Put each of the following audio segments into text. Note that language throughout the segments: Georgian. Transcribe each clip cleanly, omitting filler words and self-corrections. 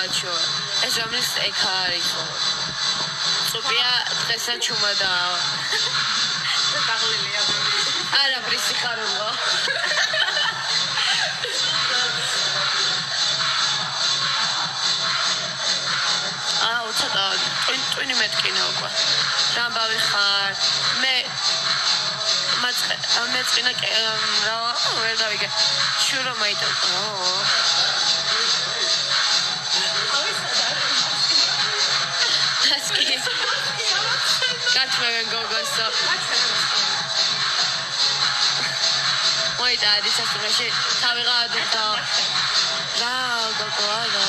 ბაჩო. ეს რომლის ეკა არის. სუპია დღესაც ჩუმადაა. დაღლილია. არა ბრისი ხარულო. ცოტა ტვინი მეტკინა უკვე. რამბავი ხარ. მეწყინა რა ვერ დავიგე. შურო მაიტო. ასკი. კაცმევენ გოგოსო. მოიტა არის ასუმაში თავიღადო. რა გოგო არა.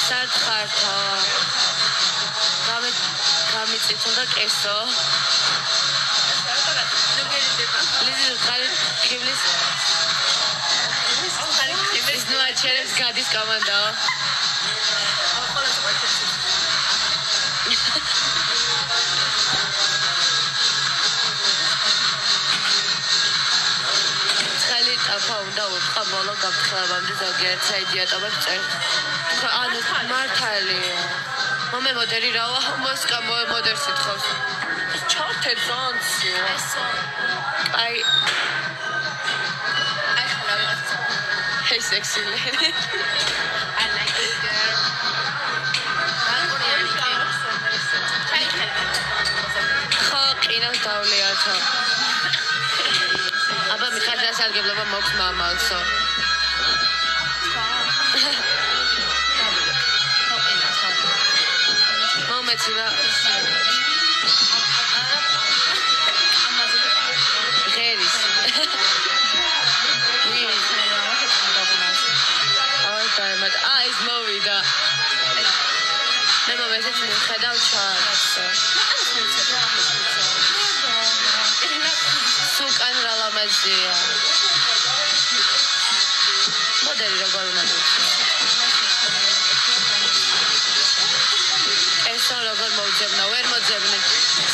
სათხართა გამიწითოდა კესო ლიზი ხარი ხიბლის ის ნუაჩერებს გადის კომანდაო ხალი ტაფა უნდა უთხრა ბოლო გაფრთხილებამდე ზოგიერთ საიდიოტობებს წერს ანუ მართალია მომე მოდერი რავა მოსკა მოდერს ითხოვს ჩართე ზონციო აი ახლა ვიღაცა hey sexy lady I like it girl ხო ყინა დავლიათო აბა მიხარ დასარგებლობა მოქვს მამალსო Metsila. Geris. All time. Is movida. Nema veze ću mi ხედავ ჩარს. სუკან რა ლამაზია. მოდელი როგორ უნდა როგორ მოუძებნა, ვერ მოძებნი.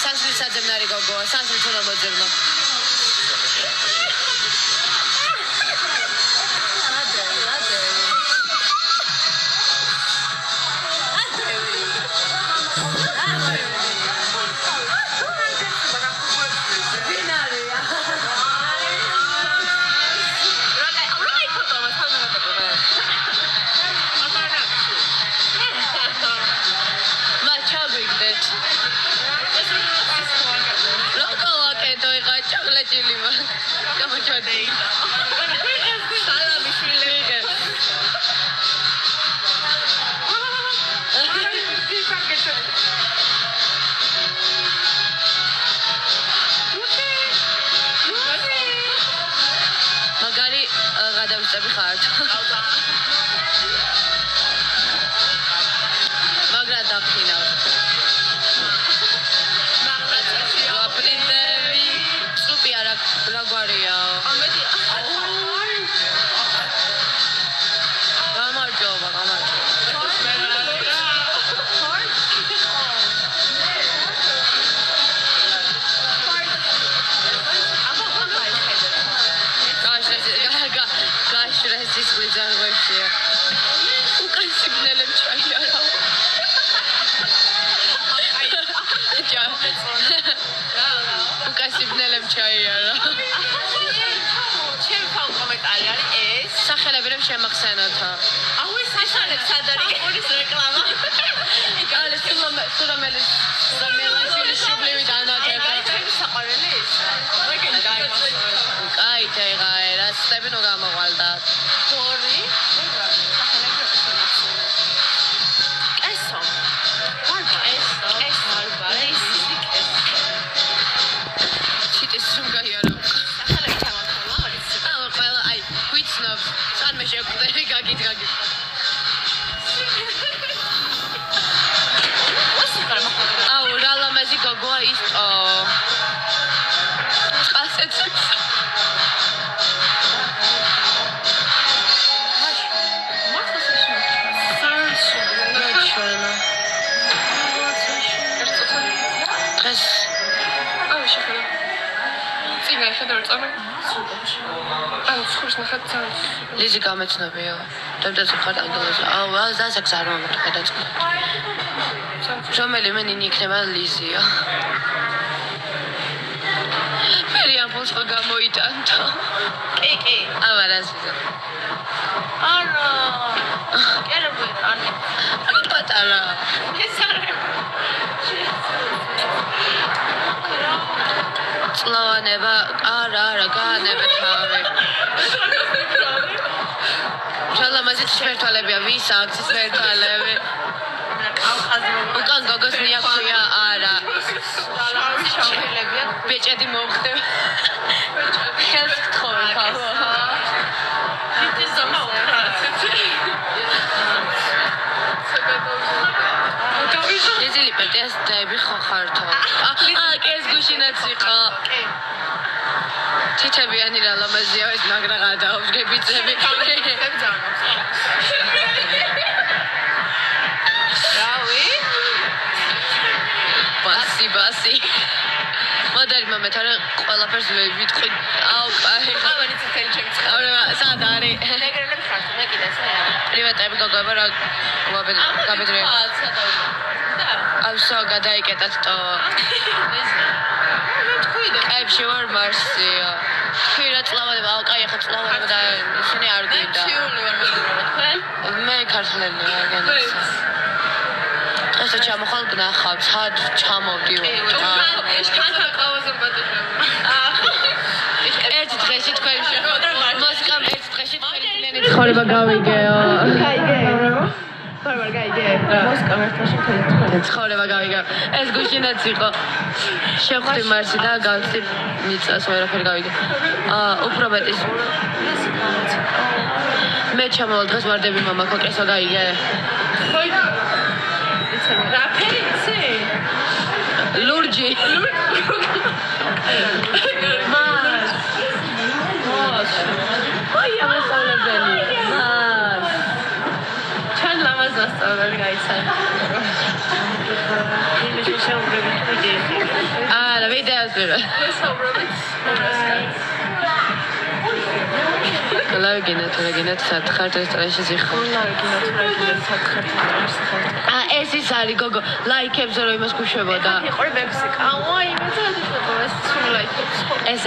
სანსკრიტ საძებნარი გოგოა, სანსკრიტ უნდა მოძებნა. მაგარი გადავწები ხართ. მაგრა დაფინავ. ვაპრინდები. სუპი არა რაგვარია. გამარჯობა. This was done with you. Who can signal him China? Who can signal him China? Чем фалкомет алиар ეს? სახელებრივ შემახსენოთო. აუ ეს საშალებს სადარი? ორის რეკლამა. იგალე სულამელის შუბლივი დანაკება. ჩემი საყვარელი ის. ვეგენ დაიმასო. აი თეღაი რა სტებინო გამოყვალდა. Sorry. Eso. Chite sungayaro. Ახლა ჩამოთვალა არის. აუ ყველა აი გვიცნობ. სანმე შეგვდები გაგით. აუ რა ლამაზი გოგოა ის. ყასეთ ხედავ წამე. ან ხურს ნახეთ ძალიან. ლიზი გამეცნობია. დაბდაზე ხარ ანგელოზი. აუ, დასაკს არ მომხდა დაწყო. რომელი მენი იქნება ლიზია. მერი ამბობს ხო გამოიტანთო. კი. ამარასიზა. არა. კერები ანი. პატარა. ეს არა. წლოვანება, არა, გაანება თავი. შალამაზით სფერთვალებია, ვის აქვს სფერთვალები? უკან გოგოს მიაქვია, არა. ბეჭედი მომხდება. ხელს გთხოვე ხალხო. იზილი პეტიას დაები ხო ხართო. კი ეს გუშინაც იყო. თითებიანი რა ლამაზია ეს მაგრა გადაობს გებიწები. რავი? ბასი. მოდარი მომეთ არა ყველაფერს ვიტყვი. აუ, კაი. ავენი წითელი ჩემი. აურა, სად არის? მეგრელები ხართ, მე კიდე სა. პრივატები გოგოება რა გაბედრე. ავსო გადაიკეტათ თო. კაიფში ვარ მარსია. ხირა წლავადება, აუ კაი ახლა წლავადება და ისინი არ გვინდა. ჩიული ვარ მეგრელები თქვენ? მე ქართლენია განაცა. ესე ჩამოხალ გნახავ, ცხად ჩამოვდივარ. ეს თანხა ყავაზე ბატოშები. ერთ დღეში თქვენ მოსკამ ერთ დღეში თქვენი ცხოვრება გავიგეო. მოსკამ ერთ დღეში თქვენი ცხოვრება გავიგეო. ეს გუშინაც იყო. შევხვდი მარსი და გავხდი მიწას ვერაფერ გავიგე. უფრო მეტის მე ჩამოვალ დღეს ვარდები მამა კოკესო გაიგე. რა ფერი იცი? ლურჯი. აი ამასწავლებელი. ჩან ლამაზ მასწავლებელი გაიცან. იმის შეუბრები ვიდეო. არა, ვიდეოს ვიღე. ლავგინათ სათხარ რესტორანში ზიხარ. ეს ის არის გოგო, ლაიქებს რომ იმას გუშვებოდა. იყო მექსიკა. აუ, იმეც არის ეს სულ ლაიქებს. ეს